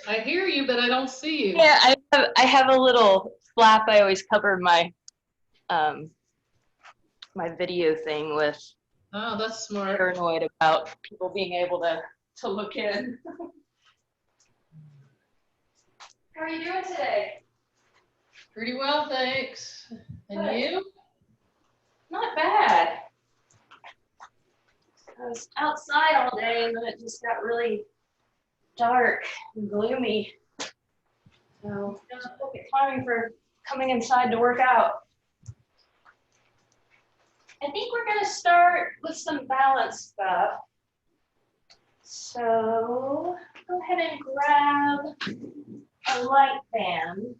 I hear you, but I don't see you. Yeah, I have a little flap I always cover my my video thing with. Oh, that's smart. Paranoid about people being able to look in. How are you doing today? Pretty well, thanks. And Good. you? Not bad. I was outside all day and then it just got really dark and gloomy. So just perfect timing for coming inside to work out. I think we're going to start with some balance stuff. So go ahead and grab a light band.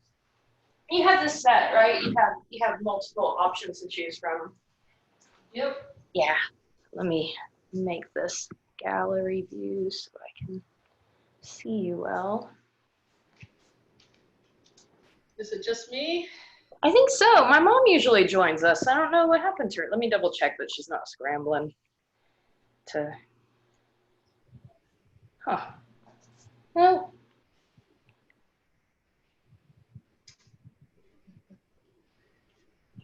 You have this set, right? You have multiple options to choose from. Yep. Yeah. Let me make this gallery view so I can see you well. Is it just me? I think so. My mom usually joins us. I don't know what happened to her. Let me double check that she's not scrambling to. Huh. Well.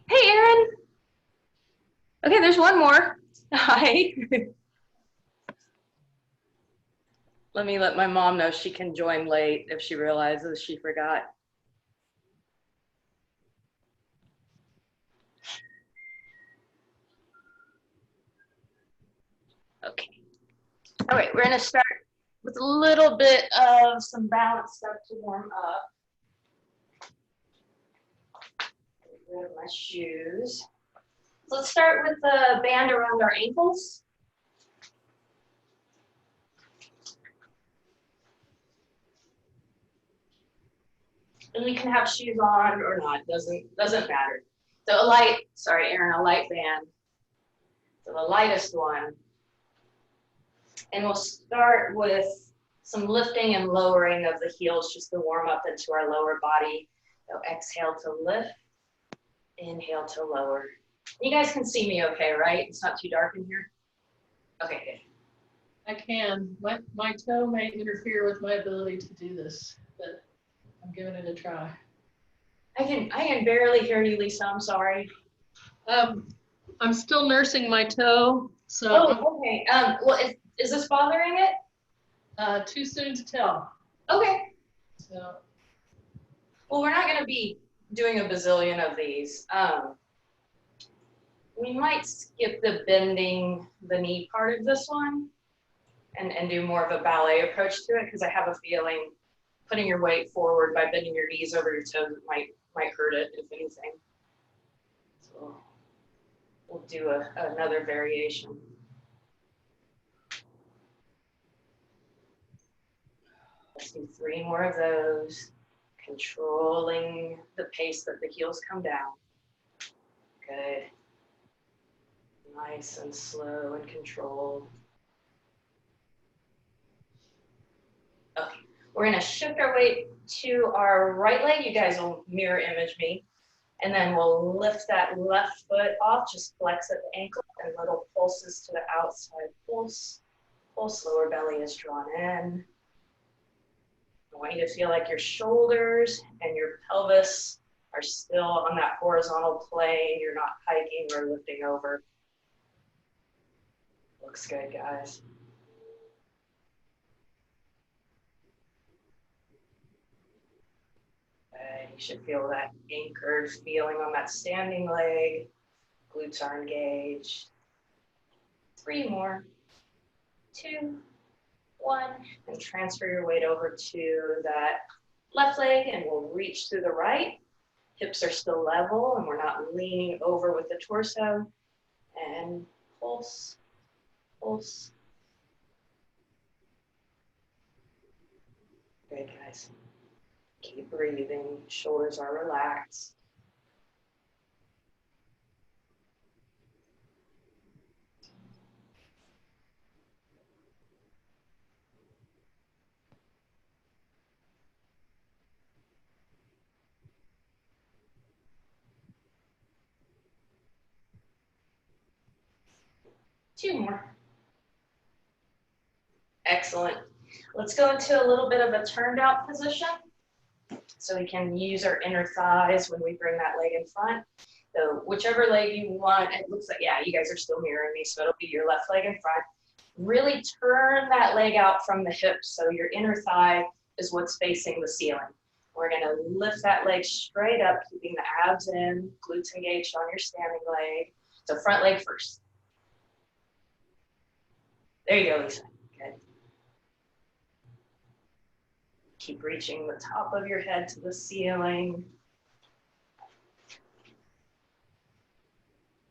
Hey, Erin. Okay, there's one more. Hi. Let me let my mom know she can join late if she realizes she forgot. Okay. All right, we're gonna start with a little bit of some balance stuff to warm up. Get rid of my shoes. So let's start with the band around our ankles. And we can have shoes on or not, doesn't matter. So a light band. So the lightest one. And we'll start with some lifting and lowering of the heels just to warm up into our lower body. So exhale to lift, inhale to lower. You guys can see me okay, right? It's not too dark in here? Okay, good. I can. My toe may interfere with my ability to do this, but I'm giving it a try. I can barely hear you, Lisa. I'm sorry. I'm still nursing my toe, so. Oh, okay. Well, is this bothering it? Too soon to tell. Okay. So. Well, we're not going to be doing a bazillion of these. We might skip the bending the knee part of this one and do more of a ballet approach to it because I have a feeling putting your weight forward by bending your knees over your toes might hurt it, if anything. So we'll do another variation. Let's do 3 more of those, controlling the pace that the heels come down. Good. Nice and slow and controlled. Okay, we're gonna shift our weight to our right leg. You guys will mirror image me. And then we'll lift that left foot off, just flex at the ankle and little pulses to the outside. Pulse, pulse, lower belly is drawn in. I want you to feel like your shoulders and your pelvis are still on that horizontal plane. You're not hiking or lifting over. Looks good, guys. Okay, you should feel that anchored feeling on that standing leg. Glutes are engaged. 3 more. 2, 1, and transfer your weight over to that left leg and we'll reach through the right. Hips are still level and we're not leaning over with the torso. And pulse, pulse. Good, guys. Keep breathing, shoulders are relaxed. Two more. Excellent. Let's go into a little bit of a turned out position. So we can use our inner thighs when we bring that leg in front. So whichever leg you want, it looks like, yeah, you guys are still mirroring me, so it'll be your left leg in front. Really turn that leg out from the hips, so your inner thigh is what's facing the ceiling. We're gonna lift that leg straight up, keeping the abs in, glutes engaged on your standing leg. So front leg first. There you go, Lisa. Good. Keep reaching the top of your head to the ceiling.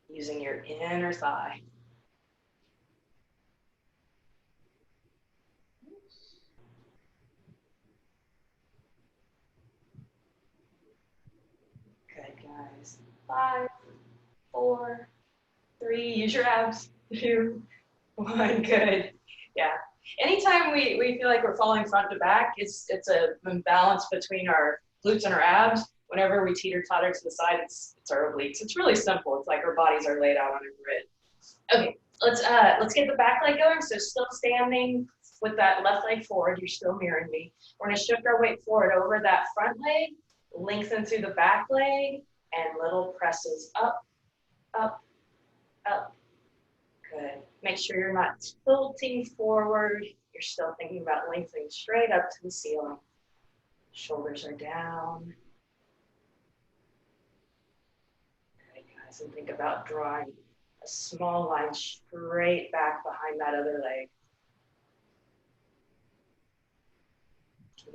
Using your inner thigh. Good, guys. 5, 4, 3, use your abs. 2, 1, good. Yeah. Anytime we feel like we're falling front to back, it's a imbalance between our glutes and our abs. Whenever we teeter-totter to the side, it's our obliques. It's really simple. It's like our bodies are laid out on a grid. Okay, let's get the back leg going. So still standing with that left leg forward, you're still mirroring me. We're gonna shift our weight forward over that front leg, lengthen through the back leg, and little presses up, up, up. Good. Make sure you're not tilting forward. You're still thinking about lengthening straight up to the ceiling. Shoulders are down. Good, guys, and think about drawing a small line straight back behind that other leg.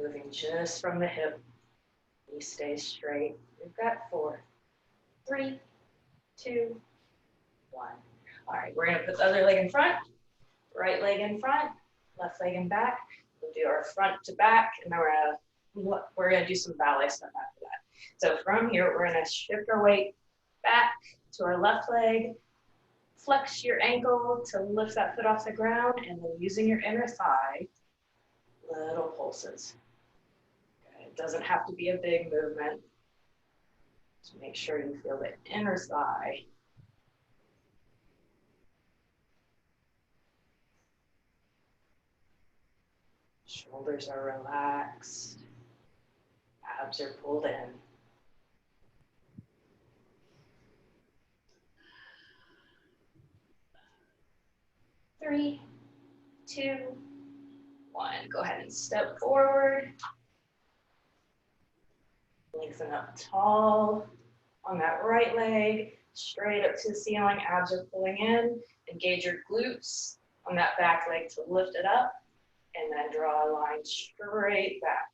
Moving just from the hip. You stay straight. We've got 4, 3, 2, 1. All right, we're gonna put the other leg in front, right leg in front, left leg in back. We'll do our front to back, and then we're gonna do some ballet stuff after that. So from here, we're gonna shift our weight back to our left leg, flex your ankle to lift that foot off the ground, and then using your inner thigh, little pulses. Okay, it doesn't have to be a big movement. Just make sure you feel the inner thigh. Shoulders are relaxed. Abs are pulled in. 3, 2, 1. Go ahead and step forward. Lengthen up tall on that right leg, straight up to the ceiling. Abs are pulling in. Engage your glutes on that back leg to lift it up. And then draw a line straight back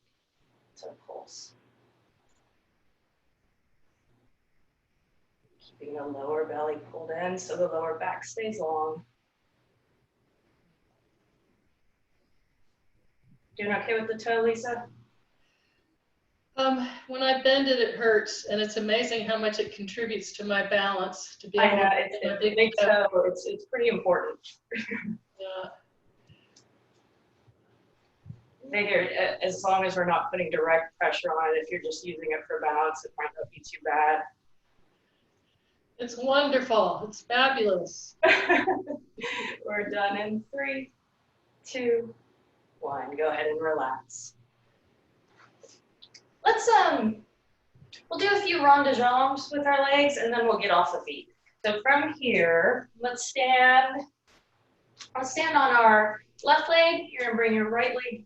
to the pulse. Keeping the lower belly pulled in so the lower back stays long. Doing okay with the toe, Lisa? When I bend it, it hurts, and it's amazing how much it contributes to my balance. To be able I know, to it's a big toe. It's pretty important. Yeah. Figure as long as we're not putting direct pressure on it, if you're just using it for balance, it might not be too bad. It's wonderful. It's fabulous. We're done in 3, 2, 1. Go ahead and relax. Let's we'll do a few rond de jambes with our legs, and then we'll get off the feet. So from here, let's stand. I'll stand on our left leg. You're gonna bring your right leg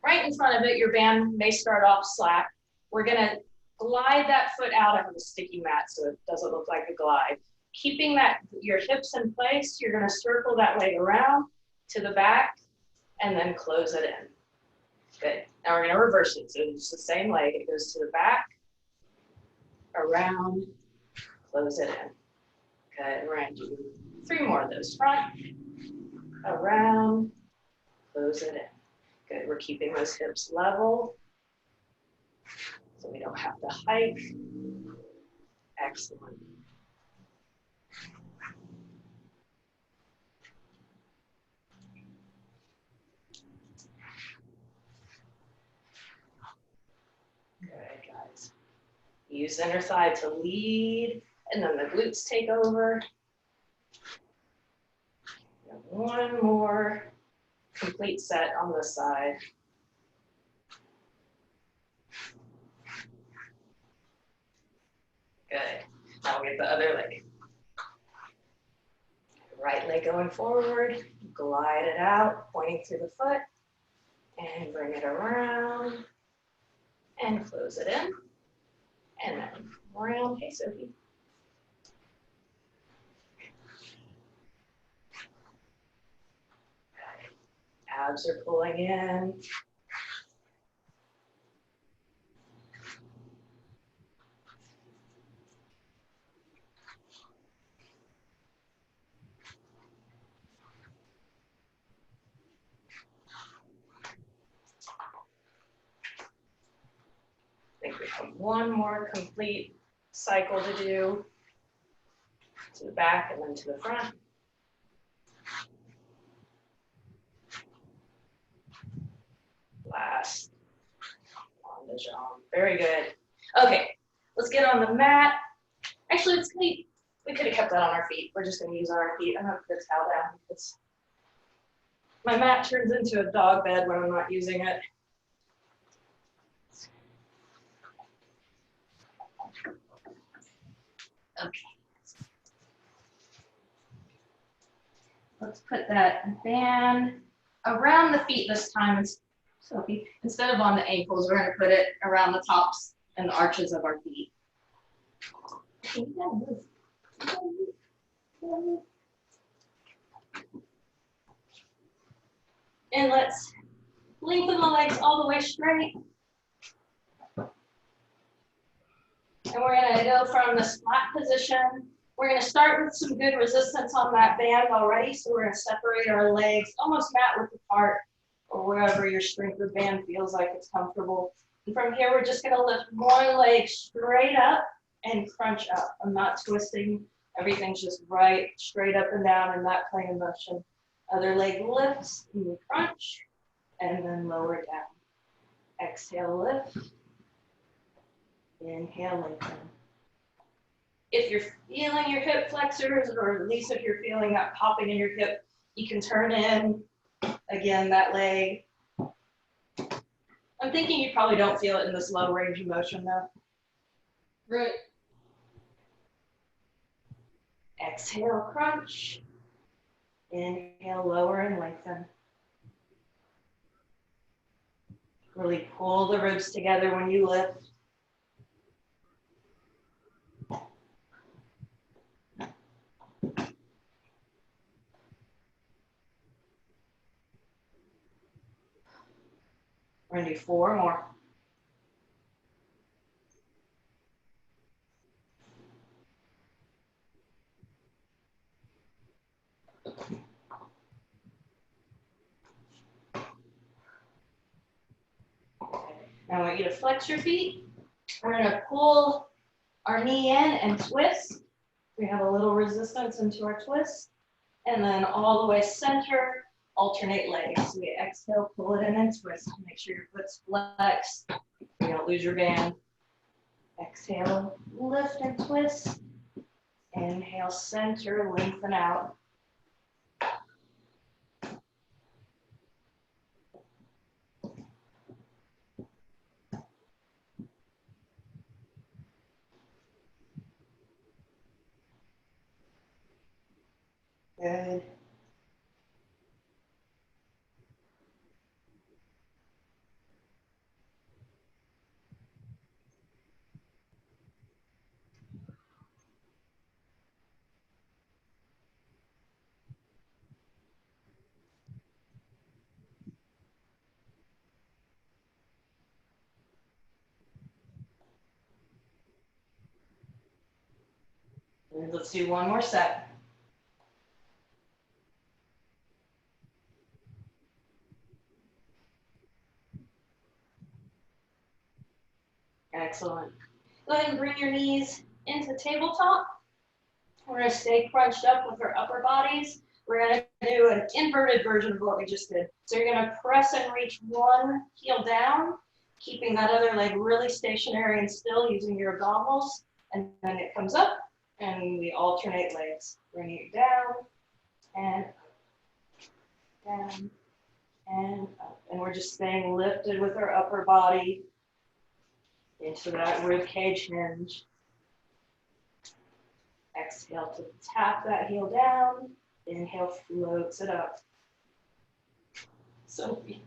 right in front of it. Your band may start off slack. We're gonna glide that foot out. I have a sticky mat, so it doesn't look like a glide. Keeping your hips in place, you're gonna circle that leg around to the back and then close it in. Good. Now we're gonna reverse it. So it's the same leg. It goes to the back, around, close it in. Good. We're gonna do 3 more of those. Front, around, close it in. Good. We're keeping those hips level so we don't have to hike. Excellent. Good, guys. Use inner thigh to lead, and then the glutes take over. And 1 more. complete set on this side. Good. Now we'll get the other leg. Right leg going forward, glide it out, pointing through the foot, and bring it around, and close it in, and then around. Hey, Sophie. Abs are pulling in. I think we have one more complete cycle to do. To the back and then to the front. Last on the jump. Very good. Okay, let's get on the mat. Actually, we could have kept that on our feet. We're just going to use our feet. I'm going to put the towel down because my mat turns into a dog bed when I'm not using it. Okay. Let's put that band around the feet this time. Sophie, instead of on the ankles, we're going to put it around the tops and the arches of our feet. And let's lengthen the legs all the way straight. And we're going to go from the squat position. We're going to start with some good resistance on that band already. So we're going to separate our legs almost mat width apart, or wherever your strength of band feels like it's comfortable. And from here, we're just going to lift one leg straight up and crunch up. I'm not twisting. Everything's just right, straight up and down in that plane of motion. Other leg lifts, and we crunch, and then lower down. Exhale, lift. Inhale, lengthen. If you're feeling your hip flexors, or at least if you're feeling that popping in your hip, you can turn in, again, that leg. I'm thinking you probably don't feel it in this low range of motion though. Right. Exhale, crunch. Inhale, lower and lengthen. Really pull the ribs together when you lift. We're going to do 4 more. Now I want you to flex your feet. We're going to pull our knee in and twist. We have a little resistance into our twist. And then all the way center, alternate legs. So we exhale, pull it in and twist. Make sure your foot's flexed. You don't lose your band. Exhale, lift and twist. Inhale, center, lengthen out. Good. And let's do one more set. Excellent. Go ahead and bring your knees into tabletop. We're going to stay crunched up with our upper bodies. We're going to do an inverted version of what we just did. So you're going to press and reach one heel down, keeping that other leg really stationary and still using your abdominals. And then it comes up, and we alternate legs. Bring it down, and down, and up. And we're just staying lifted with our upper body into that rib cage hinge. Exhale to tap that heel down. Inhale, floats it up. Sophie.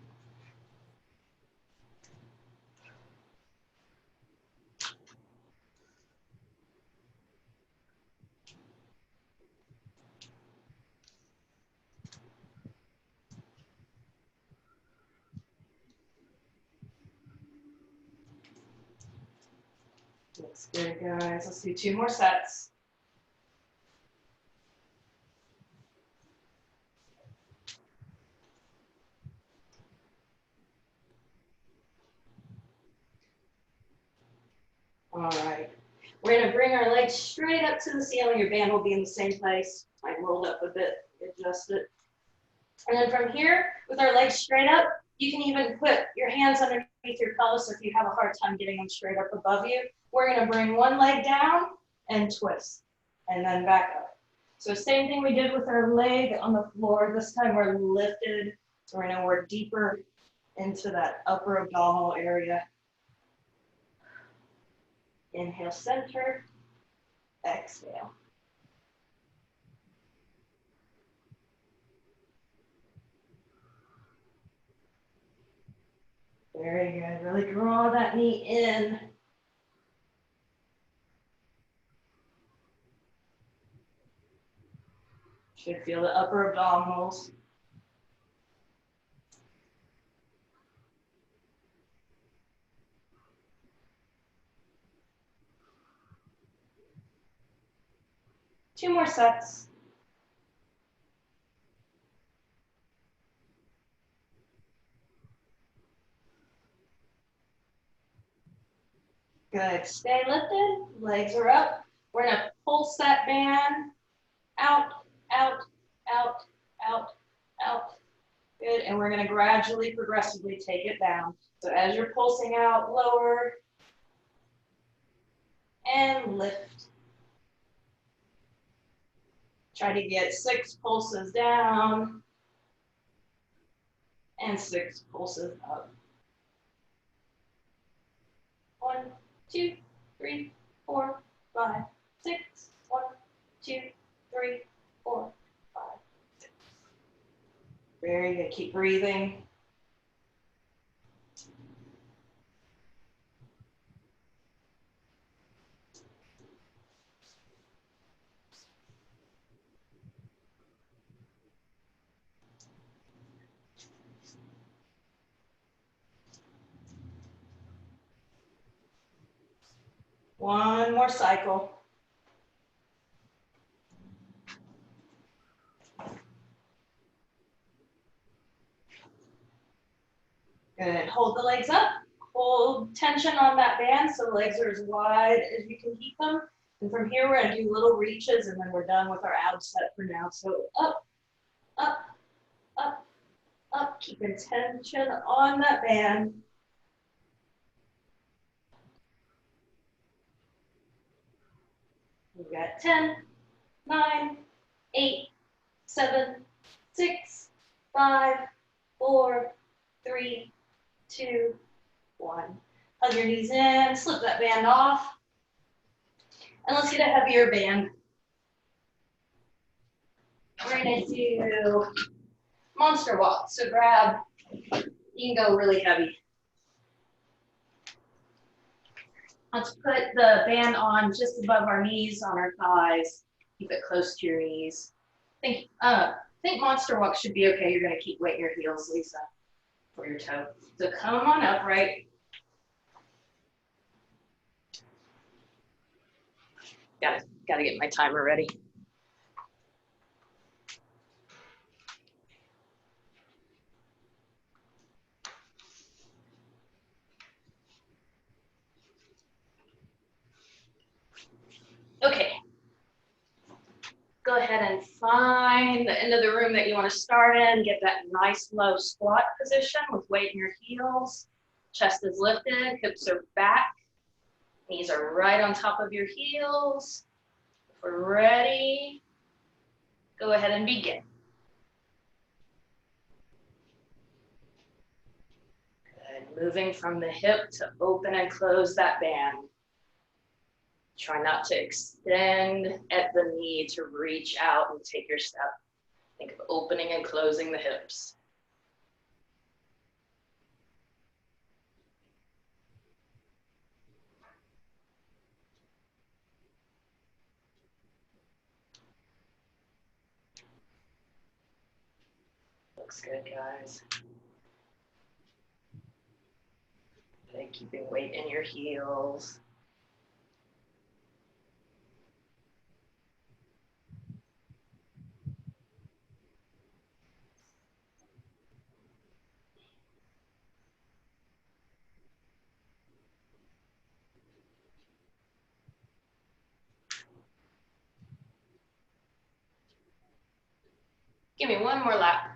Looks good, guys. Let's do 2 more sets. All right. We're going to bring our legs straight up to the ceiling. Your band will be in the same place. I rolled up a bit, adjust it. And then from here, with our legs straight up, you can even put your hands underneath your pelvis if you have a hard time getting them straight up above you. We're going to bring one leg down and twist, and then back up. So same thing we did with our leg on the floor. This time we're lifted. So we're going to work deeper into that upper abdominal area. Inhale, center. Exhale. Very good. Really draw that knee in. Should feel the upper abdominals. Two more sets. Good. Stay lifted. Legs are up. We're going to pulse that band out, out, out, out, out. Good. And we're going to gradually, progressively take it down. So as you're pulsing out, lower and lift. Try to get 6 pulses down and 6 pulses up. 1, 2, 3, 4, 5, 6. 1, 2, 3, 4, 5, 6. Very good. Keep breathing. One more cycle. Good. Hold the legs up. Hold tension on that band so the legs are as wide as you can keep them. And from here, we're going to do little reaches, and then we're done with our ab set for now. So up, up, up, up. Keeping tension on that band. We've got 10, 9, 8, 7, 6, 5, 4, 3, 2, 1. Hug your knees in, slip that band off. And let's get a heavier band. We're going to do monster walk. So grab, you can go really heavy. Let's put the band on just above our knees, on our thighs. Keep it close to your knees. Think monster walk should be okay. You're going to keep weight in your heels, Lisa, for your toe. So come on up, right? Gotta get my timer ready. Okay. Go ahead and find the end of the room that you want to start in. Get that nice low squat position with weight in your heels. Chest is lifted, hips are back. Knees are right on top of your heels. If we're ready, go ahead and begin. Moving from the hip to open and close that band. Try not to extend at the knee to reach out and take your step. Think of opening and closing the hips. Looks good, guys. Okay, keeping weight in your heels. Give me one more lap.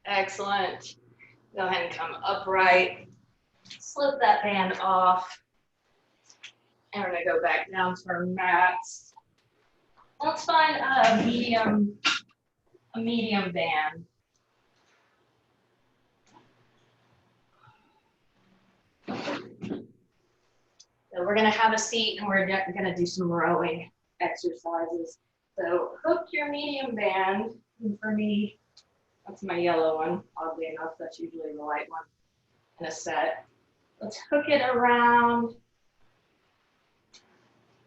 Excellent. Go ahead and come upright. Slip that band off. And we're gonna go back down to our mats. Let's find a medium band. So we're gonna have a seat and we're gonna do some rowing exercises. So hook your medium band, and for me, that's my yellow one. Oddly enough, that's usually the light one in a set. Let's hook it around.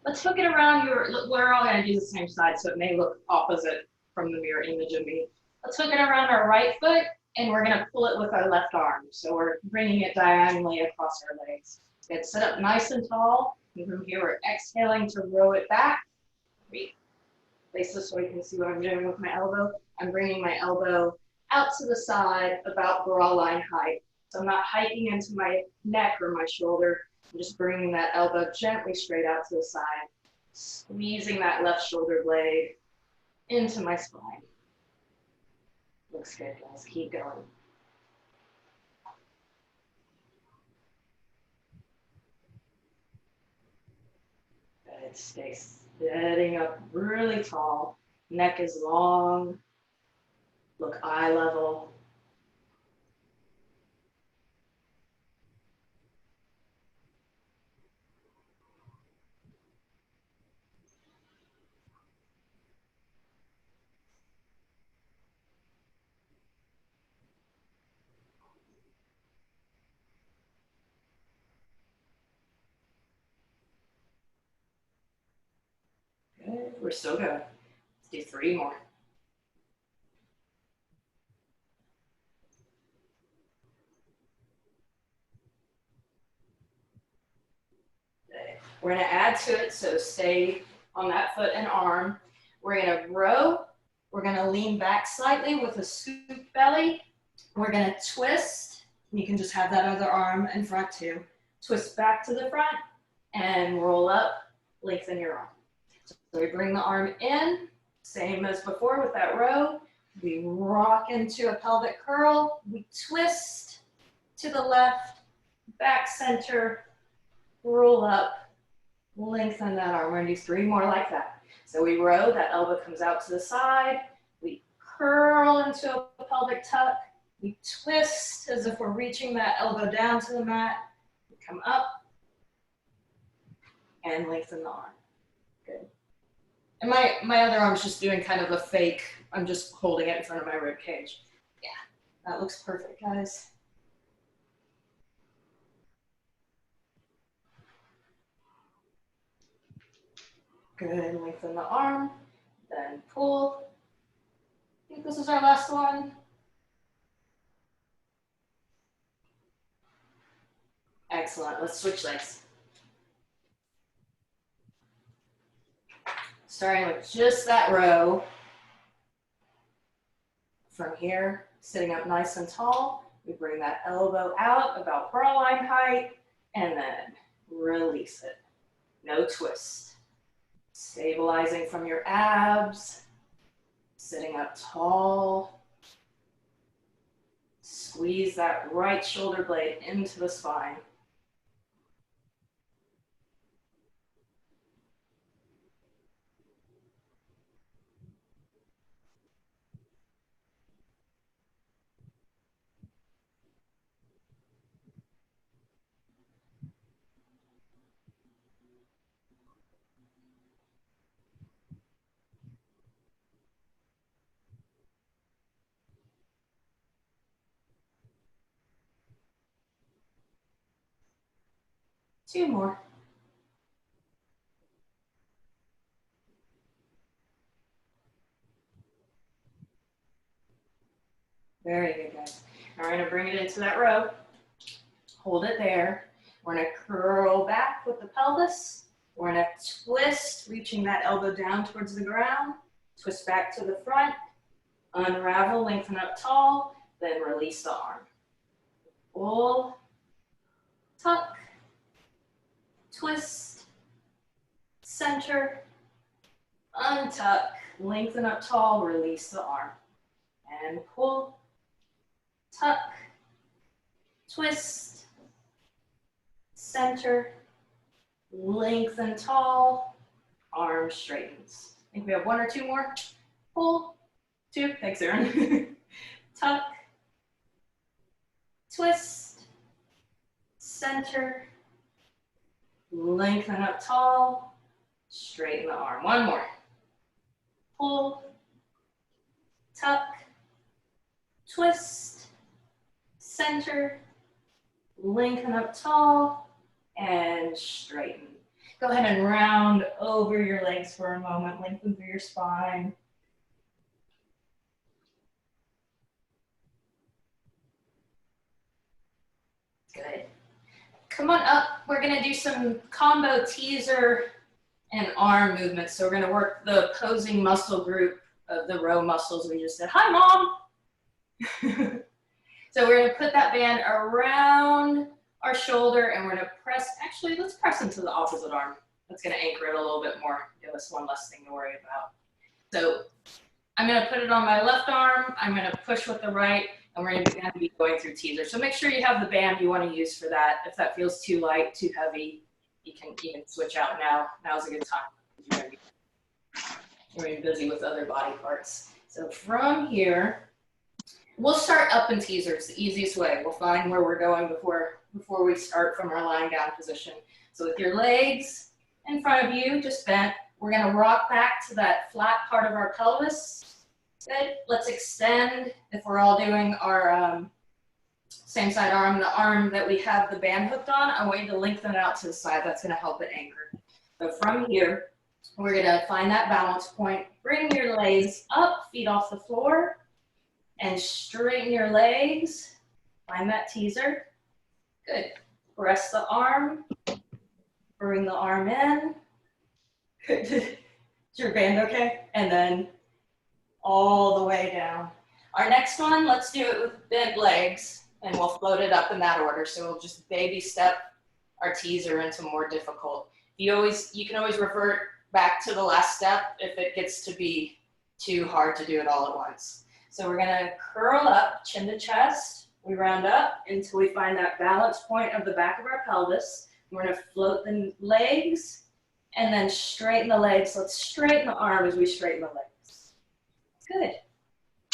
Let's hook it around we're all gonna do the same side, so it may look opposite from the mirror image of me. Let's hook it around our right foot, and we're gonna pull it with our left arm. So we're bringing it diagonally across our legs. Good, sit up nice and tall. And from here, we're exhaling to row it back. Place this so you can see what I'm doing with my elbow. I'm bringing my elbow out to the side about bra line height. So I'm not hiking into my neck or my shoulder. I'm just bringing that elbow gently straight out to the side, squeezing that left shoulder blade into my spine. Looks good, guys. Keep going. Good. Stay sitting up really tall. Neck is long. Look eye level. Good. We're so good. Let's do 3 more. We're going to add to it, so stay on that foot and arm. We're going to row. We're going to lean back slightly with a scoop belly. We're going to twist. You can just have that other arm in front too. Twist back to the front and roll up, lengthen your arm. So we bring the arm in, same as before with that row. We rock into a pelvic curl. We twist to the left, back center, roll up, lengthen that arm. We're gonna do 3 more like that. So we row, that elbow comes out to the side. We curl into a pelvic tuck. We twist as if we're reaching that elbow down to the mat. We come up and lengthen the arm. Good. And my other arm's just doing kind of a fake. I'm just holding it in front of my rib cage. Yeah, that looks perfect, guys. Good, lengthen the arm, then pull. I think this is our last one. Excellent, let's switch legs. Starting with just that row. From here, sitting up nice and tall, we bring that elbow out about bra line height, and then release it. No twist. Stabilizing from your abs, sitting up tall. Squeeze that right shoulder blade into the spine. 2 more. Very good, guys. Now we're gonna bring it into that row. Hold it there. We're gonna curl back with the pelvis. We're gonna twist, reaching that elbow down towards the ground. Twist back to the front. Unravel, lengthen up tall, then release the arm. Pull, tuck, twist, center, untuck, lengthen up tall, release the arm. And pull, tuck, twist, center, lengthen tall, arm straightens. I think we have 1 or 2 more. Pull, 2, thanks Erin. Tuck, twist, center, lengthen up tall, straighten the arm. 1 more. Pull, tuck, twist, center, lengthen up tall, and straighten. Go ahead and round over your legs for a moment, lengthen through your spine. Good. Come on up. We're gonna do some combo teaser and arm movements. So we're gonna work the opposing muscle group of the row muscles we just did. Hi, Mom. So we're gonna put that band around our shoulder and we're gonna press, actually let's press into the opposite arm. That's gonna anchor it a little bit more, give us 1 less thing to worry about. So I'm gonna put it on my left arm, I'm gonna push with the right, and we're gonna be going through teaser. So make sure you have the band you wanna use for that. If that feels too light, too heavy, you can switch out now. Now's a good time. You're gonna be busy with other body parts. So from here, we'll start up in teaser. It's the easiest way. We'll find where we're going before we start from our lying down position. So with your legs in front of you, just bent, we're gonna rock back to that flat part of our pelvis. Good. Let's extend, if we're all doing our same side arm, the arm that we have the band hooked on, I want you to lengthen it out to the side. That's gonna help it anchor. So from here, we're gonna find that balance point. Bring your legs up, feet off the floor, and straighten your legs. Find that teaser. Good. Press the arm. Bring the arm in. Good. Is your band okay? And then all the way down. Our next one, let's do it with bent legs, and we'll float it up in that order. So we'll just baby step our teaser into more difficult. You can always revert back to the last step if it gets to be too hard to do it all at once. So we're gonna curl up, chin to chest. We round up until we find that balance point of the back of our pelvis. We're gonna float the legs and then straighten the legs. Let's straighten the arm as we straighten the legs. Good.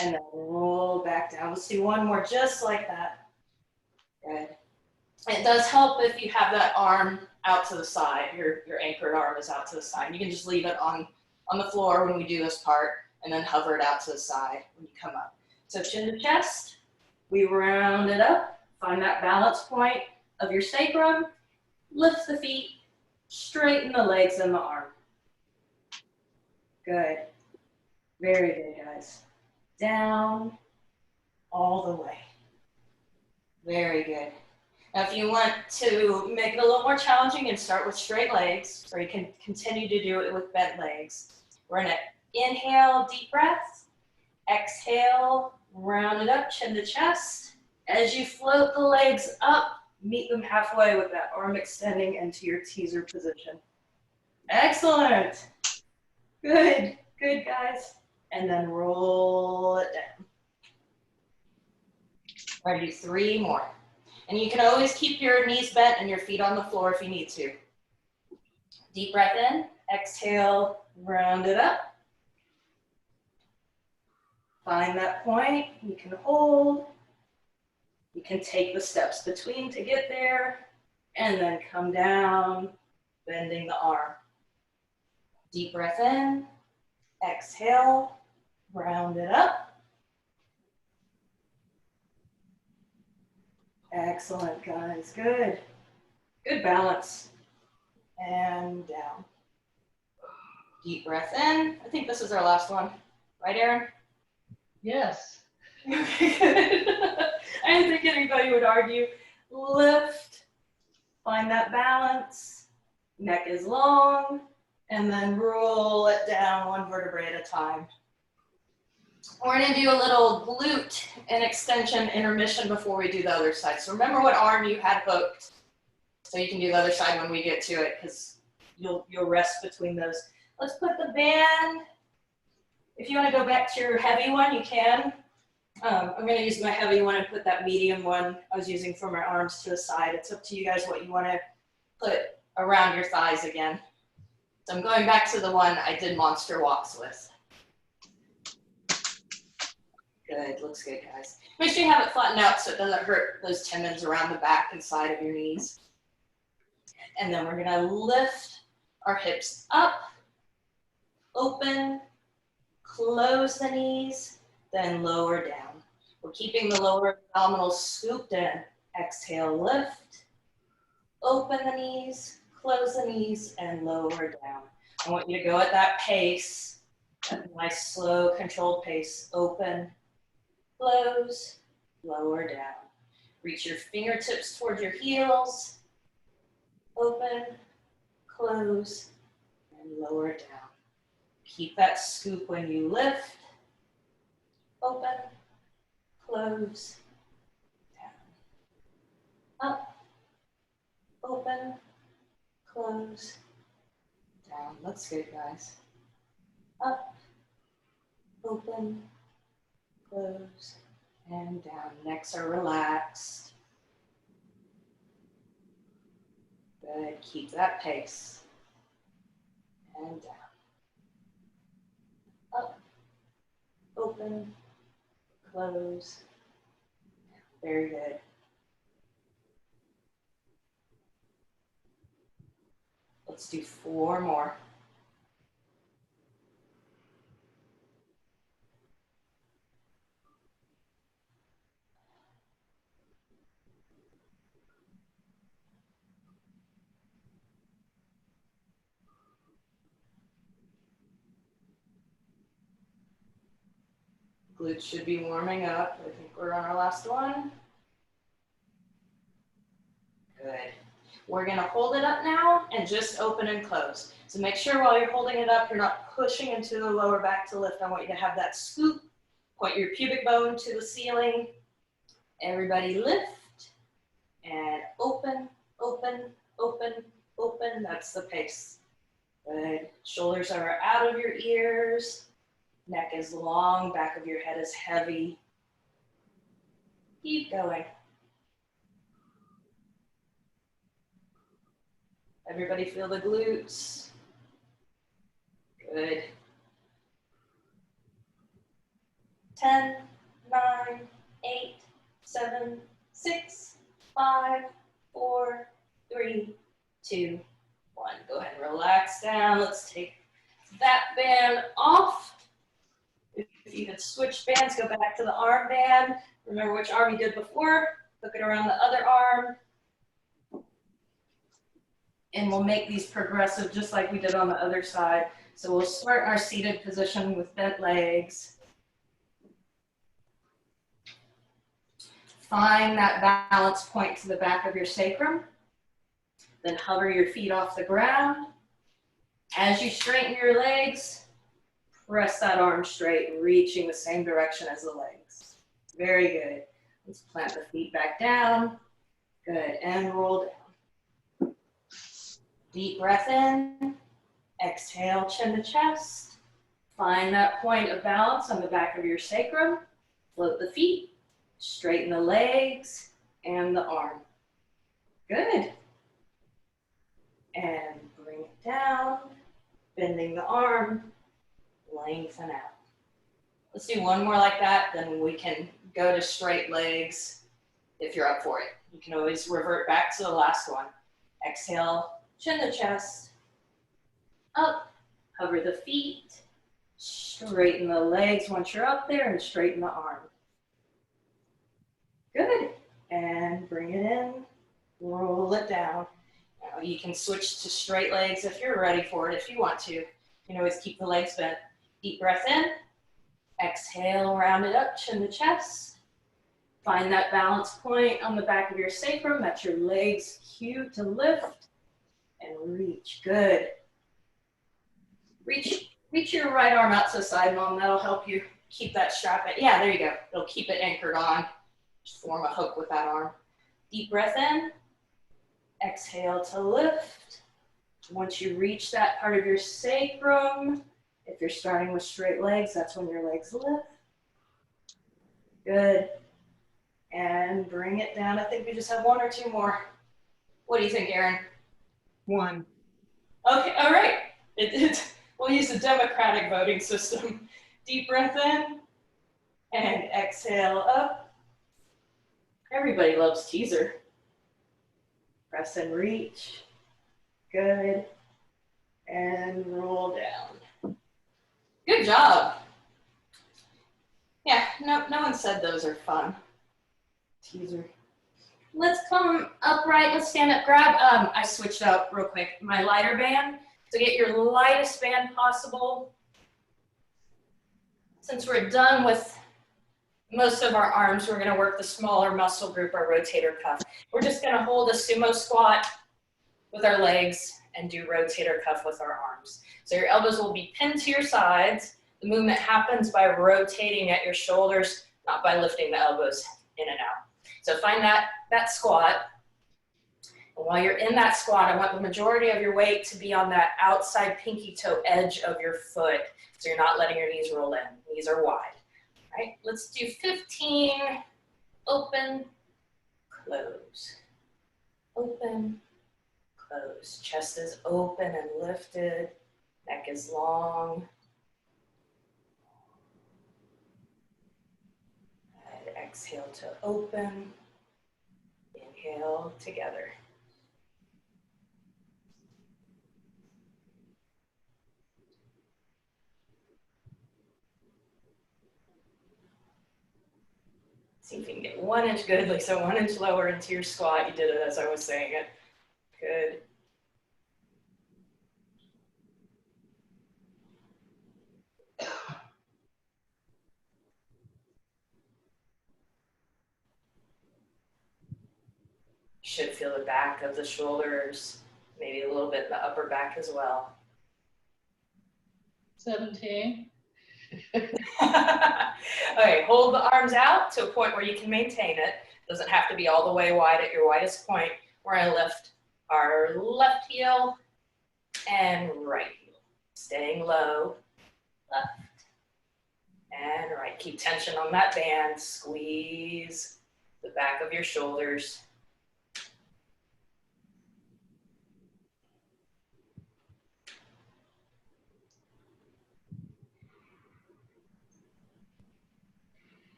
And then roll back down. Let's do 1 more just like that. Good. It does help if you have that arm out to the side. Your anchored arm is out to the side. You can just leave it on the floor when we do this part and then hover it out to the side when you come up. So chin to chest, we round it up, find that balance point of your sacrum, lift the feet, straighten the legs and the arm. Good. Very good, guys. Down, all the way. Very good. Now, if you want to make it a little more challenging and start with straight legs, or you can continue to do it with bent legs, we're gonna inhale, deep breath. Exhale, round it up, chin to chest. As you float the legs up, meet them halfway with that arm extending into your teaser position. Excellent. Good, good guys. And then roll it down. We're gonna do 3 more. And you can always keep your knees bent and your feet on the floor if you need to. Deep breath in, exhale, round it up. Find that point, you can hold. You can take the steps between to get there, and then come down, bending the arm. Deep breath in, exhale, round it up. Excellent, guys, good. Good balance. And down. Deep breath in. I think this is our last one. Right, Aaron? Yes. Okay, good. I didn't think anybody would argue. Lift. Find that balance. Neck is long. And then roll it down 1 vertebrae at a time. We're going to do a little glute and extension intermission before we do the other side. So remember what arm you had hooked, so you can do the other side when we get to it, because you'll rest between those. Let's put the band. If you want to go back to your heavy one, you can. I'm going to use my heavy one and put that medium one I was using for my arms to the side. It's up to you guys what you want to put around your thighs again. So I'm going back to the one I did monster walks with. Good, looks good, guys. Make sure you have it flattened out so it doesn't hurt those tendons around the back and side of your knees. And then we're gonna lift our hips up, open, close the knees, then lower down. We're keeping the lower abdominals scooped in. Exhale, lift, open the knees, close the knees, and lower down. I want you to go at that pace, at a nice, slow, controlled pace. Open, close, lower down. Reach your fingertips towards your heels. Open, close, and lower down. Keep that scoop when you lift. Open, close, down. Up, open, close, down. Looks good, guys. Up, open, close, and down. Necks are relaxed. Good, keep that pace. And down. Up, open, close, down. Very good. Let's do 4 more. Glutes should be warming up. I think we're on our last one. Good. We're gonna hold it up now and just open and close. So make sure while you're holding it up, you're not pushing into the lower back to lift. I want you to have that scoop, point your pubic bone to the ceiling. Everybody lift and open, open, open, open. That's the pace. Good. Shoulders are out of your ears. Neck is long, back of your head is heavy. Keep going. Everybody feel the glutes. Good. 10, 9, 8, 7, 6, 5, 4, 3, 2, 1. Go ahead and relax down. Let's take that band off. If you could switch bands, go back to the arm band. Remember which arm you did before. Hook it around the other arm. And we'll make these progressive just like we did on the other side. So we'll start in our seated position with bent legs. Find that balance point to the back of your sacrum. Then hover your feet off the ground. As you straighten your legs, press that arm straight, reaching the same direction as the legs. Very good. Let's plant the feet back down. Good, and roll down. Deep breath in. Exhale, chin to chest. Find that point of balance on the back of your sacrum. Float the feet, straighten the legs and the arm. Good. And bring it down, bending the arm, lengthen out. Let's do one more like that, then we can go to straight legs if you're up for it. You can always revert back to the last one. Exhale, chin to chest, up, hover the feet, straighten the legs once you're up there and straighten the arm. Good, and bring it in, roll it down. Now you can switch to straight legs if you're ready for it, if you want to. You can always keep the legs bent. Deep breath in, exhale, round it up, chin to chest. Find that balance point on the back of your sacrum. That's your legs cue to lift and reach. Good. Reach your right arm out to the side, Mom. That'll help you keep that strap in. Yeah, there you go. It'll keep it anchored on. Just form a hook with that arm. Deep breath in. Exhale to lift. Once you reach that part of your sacrum, if you're starting with straight legs, that's when your legs lift. Good. And bring it down. I think we just have one or two more. What do you think, Aaron? One. Okay, all right. We'll use the democratic voting system. Deep breath in and exhale up. Everybody loves teaser. Press and reach. Good. And roll down. Good job. Yeah, no one said those are fun. Teaser. Let's come upright. Let's stand up. Grab, I switched up real quick, my lighter band. So get your lightest band possible. Since we're done with most of our arms, we're going to work the smaller muscle group, our rotator cuff. We're just going to hold a sumo squat with our legs and do rotator cuff with our arms. So your elbows will be pinned to your sides. The movement happens by rotating at your shoulders, not by lifting the elbows in and out. So find that squat. And while you're in that squat, I want the majority of your weight to be on that outside pinky toe edge of your foot. So you're not letting your knees roll in. Knees are wide. All right, let's do 15. Open, close. Open, close. Chest is open and lifted. Neck is long. And exhale to open. Inhale together. See if you can get 1 inch good, Lisa, 1 inch lower into your squat. You did it as I was saying it. Good. Should feel the back of the shoulders, maybe a little bit in the upper back as well. 17. Okay, hold the arms out to a point where you can maintain it. Doesn't have to be all the way wide at your widest point. We're going to lift our left heel and right heel. Staying low, left and right. Keep tension on that band. Squeeze the back of your shoulders.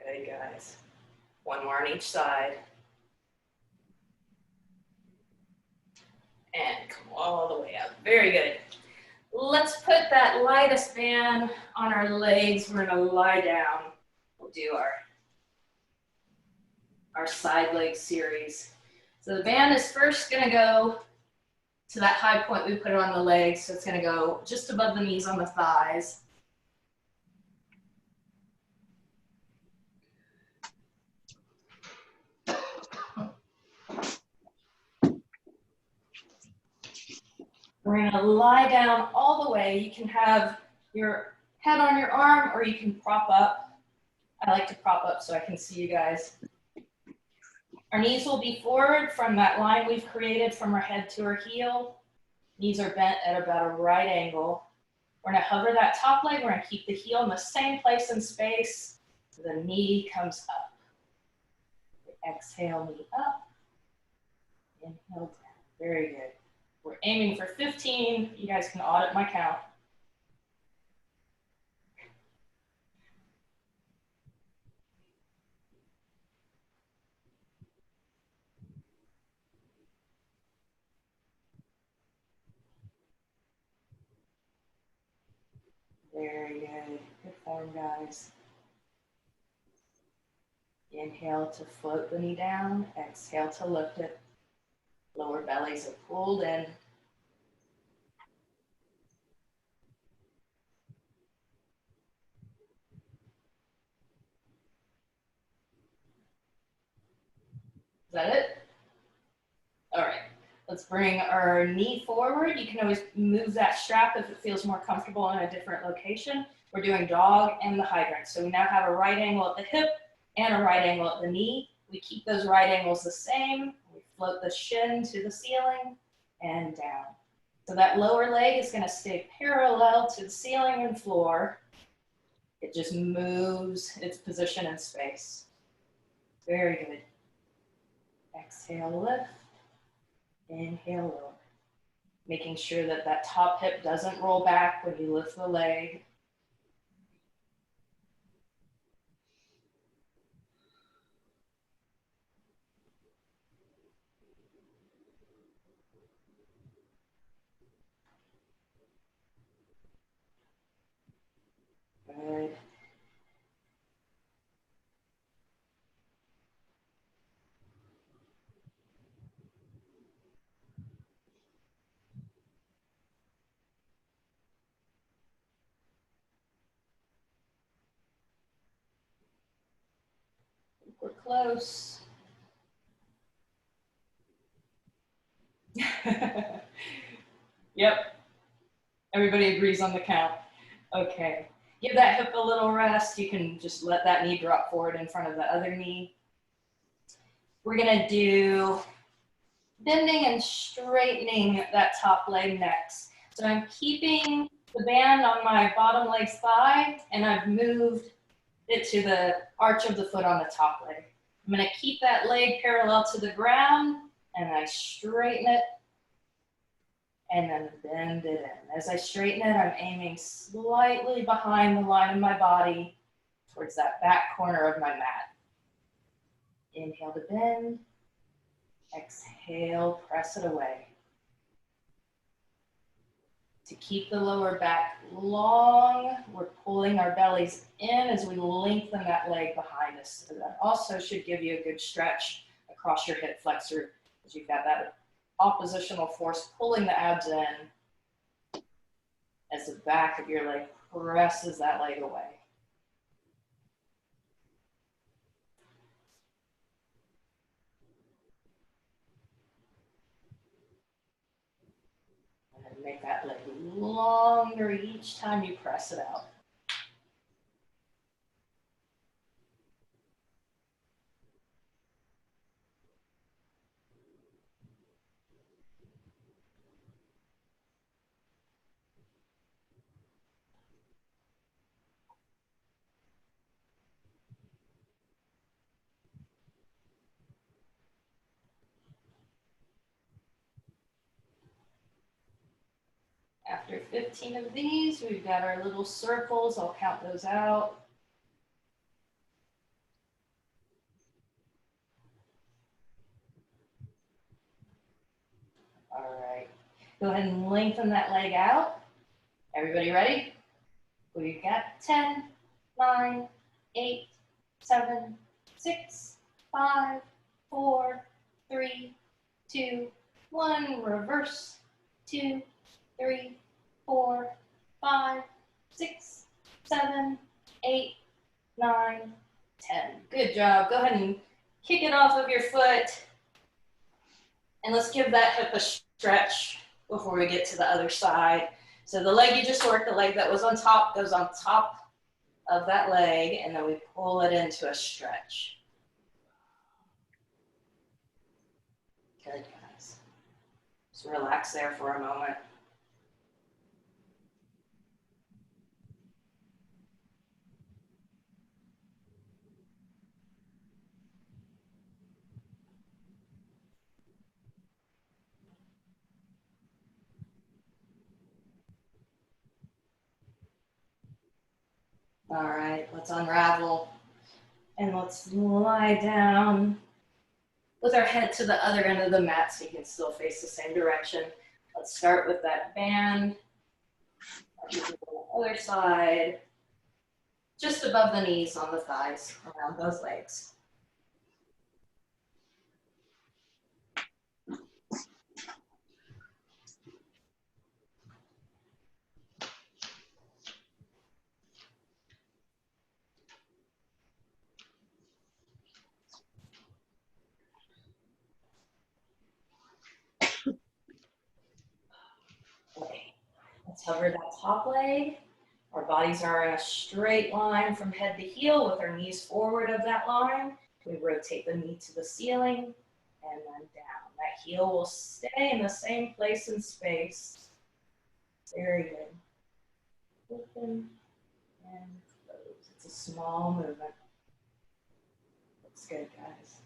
Good, guys. One more on each side. And come all the way up. Very good. Let's put that lightest band on our legs. We're going to lie down. We'll do our side leg series. So the band is first going to go to that high point we put it on the legs. So it's going to go just above the knees on the thighs. We're going to lie down all the way. You can have your head on your arm or you can prop up. I like to prop up so I can see you guys. Our knees will be forward from that line we've created from our head to our heel. Knees are bent at about a right angle. We're gonna hover that top leg. We're gonna keep the heel in the same place in space. So the knee comes up. Exhale, knee up. Inhale down. Very good. We're aiming for 15. You guys can audit my count. Very good. Good form, guys. Inhale to float the knee down. Exhale to lift it. Lower bellies are pulled in. Is that it? All right. Let's bring our knee forward. You can always move that strap if it feels more comfortable in a different location. We're doing dog and the hydrant. So we now have a right angle at the hip and a right angle at the knee. We keep those right angles the same. We float the shin to the ceiling and down. So that lower leg is going to stay parallel to the ceiling and floor. It just moves its position in space. Very good. Exhale, lift. Inhale, lower. Making sure that that top hip doesn't roll back when you lift the leg. Good. We're close. Yep. Everybody agrees on the count. Okay. Give that hip a little rest. You can just let that knee drop forward in front of the other knee. We're going to do bending and straightening that top leg next. So I'm keeping the band on my bottom leg's thigh, and I've moved it to the arch of the foot on the top leg. I'm going to keep that leg parallel to the ground, and I straighten it, and then bend it in. As I straighten it, I'm aiming slightly behind the line of my body towards that back corner of my mat. Inhale to bend. Exhale, press it away. To keep the lower back long, we're pulling our bellies in as we lengthen that leg behind us. So that also should give you a good stretch across your hip flexor, because you've got that oppositional force pulling the abs in as the back of your leg presses that leg away. And make that leg longer each time you press it out. After 15 of these, we've got our little circles. I'll count those out. All right. Go ahead and lengthen that leg out. Everybody ready? We've got 10, 9, 8, 7, 6, 5, 4, 3, 2, 1. Reverse. 2, 3, 4, 5, 6, 7, 8, 9, 10. Good job. Go ahead and kick it off of your foot. And let's give that hip a stretch before we get to the other side. So the leg you just worked, the leg that was on top, goes on top of that leg, and then we pull it into a stretch. Good, guys. Just relax there for a moment. All right, let's unravel and let's lie down with our head to the other end of the mat so you can still face the same direction. Let's start with that band. On the other side, just above the knees on the thighs, around those legs. Okay, let's hover that top leg. Our bodies are in a straight line from head to heel with our knees forward of that line. We rotate the knee to the ceiling and then down. That heel will stay in the same place in space. Very good. Open and close. It's a small movement. Looks good, guys.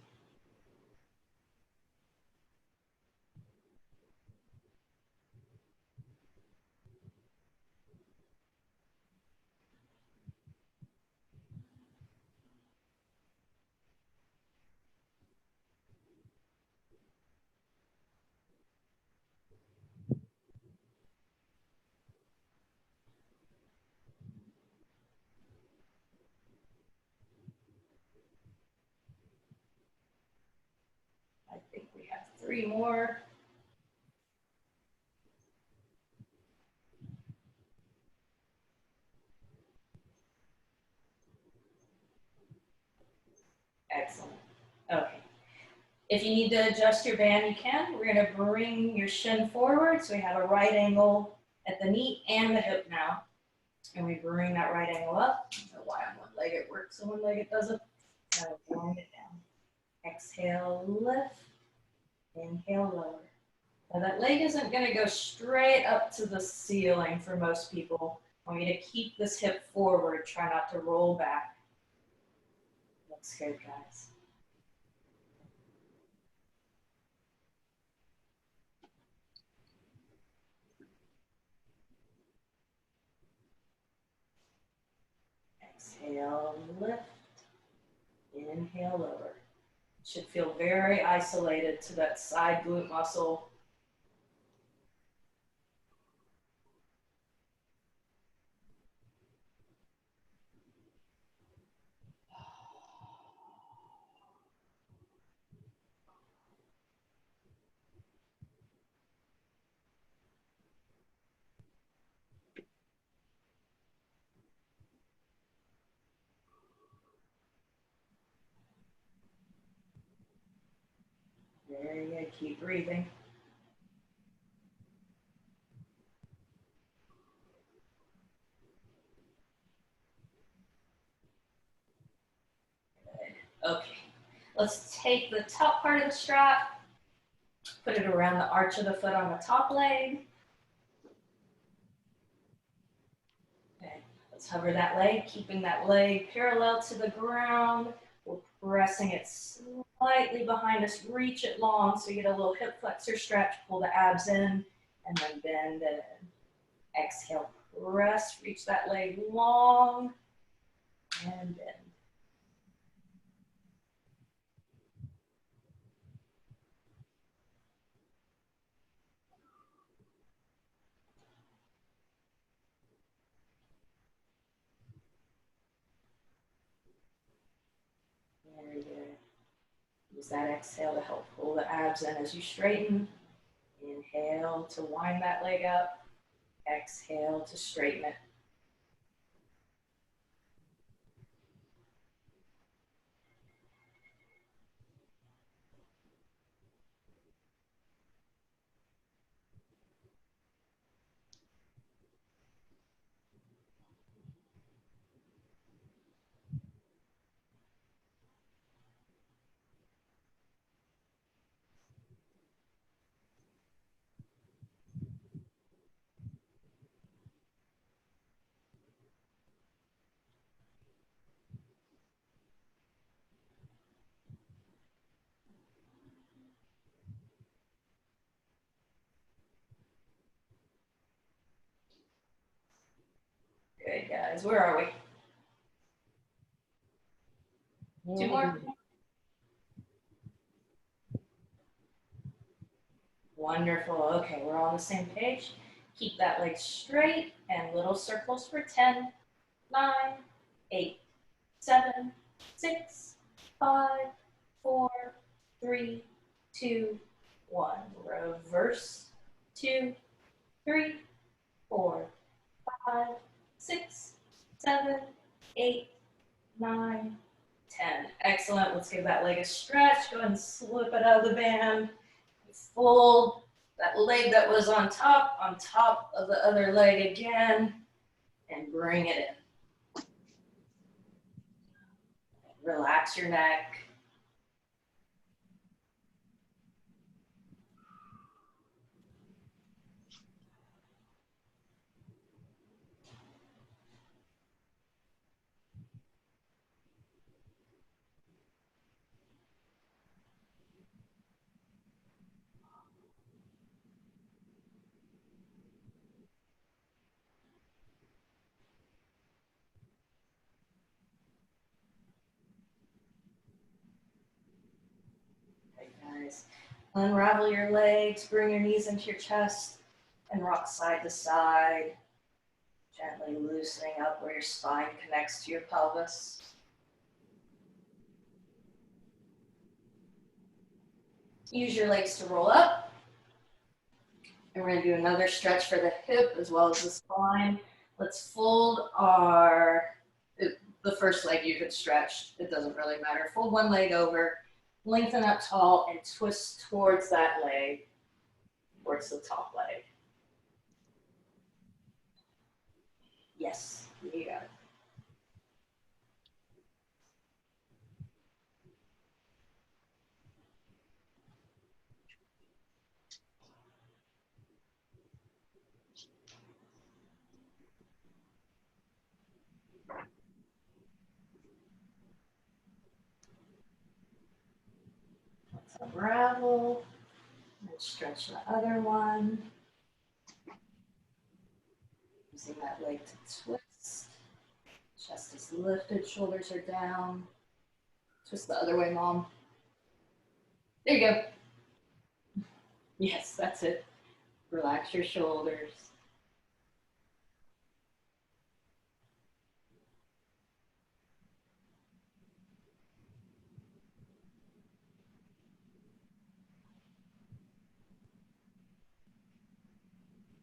I think we have 3 more. Excellent. Okay. If you need to adjust your band, you can. We're going to bring your shin forward so we have a right angle at the knee and the hip now. And we bring that right angle up. I don't know why on one leg it works and one leg it doesn't. Now wind it down. Exhale, lift. Inhale, lower. Now that leg isn't going to go straight up to the ceiling for most people. I want you to keep this hip forward. Try not to roll back. Looks good, guys. Exhale, lift. Inhale, lower. Should feel very isolated to that side glute muscle. Very good. Keep breathing. Good. Okay. Let's take the top part of the strap, put it around the arch of the foot on the top leg. Okay. Let's hover that leg, keeping that leg parallel to the ground. We're pressing it slightly behind us. Reach it long so you get a little hip flexor stretch. Pull the abs in and then bend it in. Exhale, press, reach that leg long and bend. Very good. Use that exhale to help pull the abs in as you straighten. Inhale to wind that leg up. Exhale to straighten it. Good, guys. Where are we? 2 more? Wonderful. Okay, we're all on the same page. Keep that leg straight and little circles for 10, 9, 8, 7, 6, 5, 4, 3, 2, 1. Reverse. 2, 3, 4, 5, 6, 7, 8, 9, 10. Excellent. Let's give that leg a stretch. Go ahead and slip it out of the band. Fold that leg that was on top of the other leg again, and bring it in. Relax your neck. Okay, guys. Unravel your legs, bring your knees into your chest, and rock side to side. Gently loosening up where your spine connects to your pelvis. Use your legs to roll up. And we're going to do another stretch for the hip as well as the spine. Let's fold the first leg you could stretch. It doesn't really matter. Fold one leg over, lengthen up tall, and twist towards that leg, towards the top leg. Yes, you got it. Let's unravel and stretch the other one. Using that leg to twist. Chest is lifted, shoulders are down. Twist the other way, Mom. There you go. Yes, that's it. Relax your shoulders.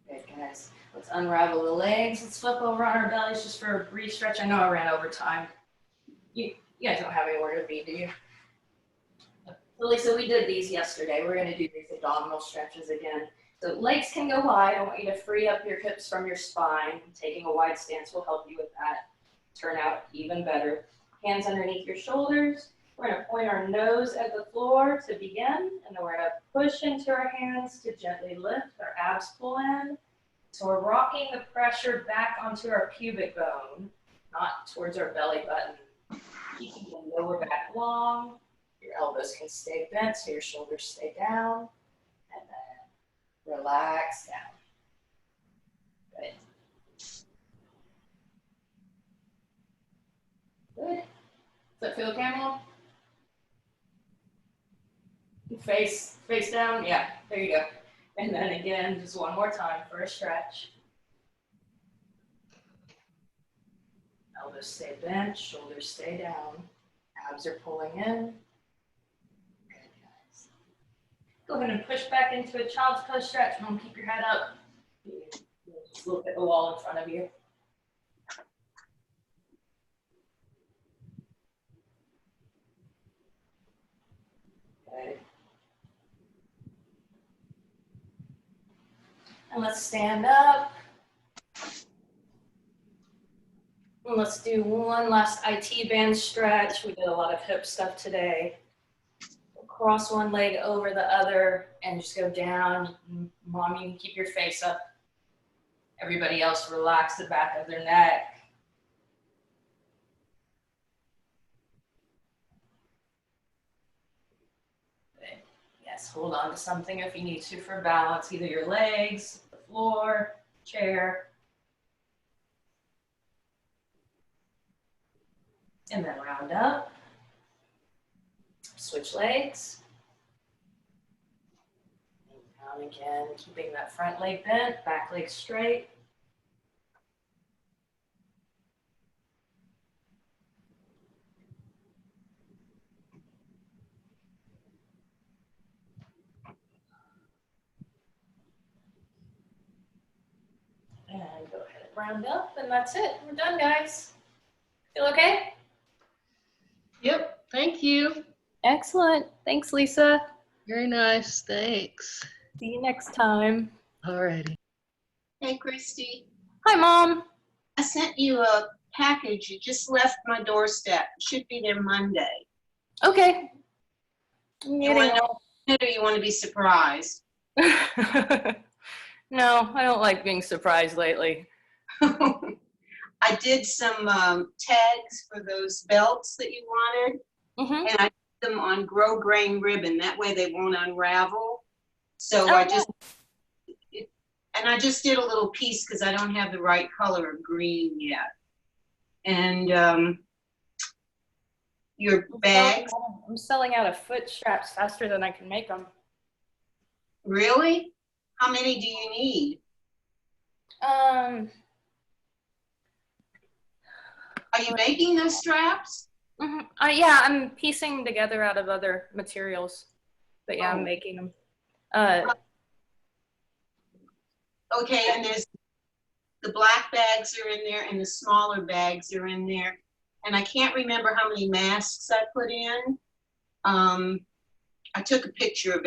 Good, guys. Let's unravel the legs. Let's flip over on our bellies just for a brief stretch. I know I ran over time. You guys don't have anywhere to be, do you? So Lisa, we did these yesterday. We're going to do these abdominal stretches again. So legs can go wide. I want you to free up your hips from your spine. Taking a wide stance will help you with that. Turn out even better. Hands underneath your shoulders. We're going to point our nose at the floor to begin, and then we're going to push into our hands to gently lift. Our abs pull in. So we're rocking the pressure back onto our pubic bone, not towards our belly button. Keeping the lower back long. Your elbows can stay bent so your shoulders stay down. And then relax down. Good. Good. Does that feel okay, Mom? Face down? Yeah, there you go. And then again, just one more time for a stretch. Elbows stay bent, shoulders stay down. Abs are pulling in. Good, guys. Go ahead and push back into a child's pose stretch. Mom, keep your head up. Just look at the wall in front of you. Okay. And let's stand up. And let's do one last IT band stretch. We did a lot of hip stuff today. Cross one leg over the other and just go down. Mom, you can keep your face up. Everybody else relax the back of their neck. Good. Yes, hold on to something if you need to for balance, either your legs, the floor, chair. And then round up. Switch legs. And down again, keeping that front leg bent, back leg straight. And go ahead and round up, and that's it. We're done, guys. Feel okay? Yep, thank you. Excellent. Thanks, Lisa. Very nice, thanks. See you next time. Alrighty. Hey, Christy, Hi, Mom. I sent you a package. It just left my doorstep. It should be there Monday. Okay. You want to know it or you want to be surprised? No, I don't like being surprised lately. I did some tags for those belts that you wanted, Mm-hmm. and I put them on grow grain ribbon. That way they won't unravel. So Oh, I just did a little piece because I don't have the right color of green yet. And your bags. I'm selling out of foot straps faster than I can make them. Really? How many do you need? Are you making those straps? Yeah, I'm piecing together out of other materials, but yeah, I'm making them. Okay, and there's the black bags are in there and the smaller bags are in there. And I can't remember how many masks I put in. I took a picture of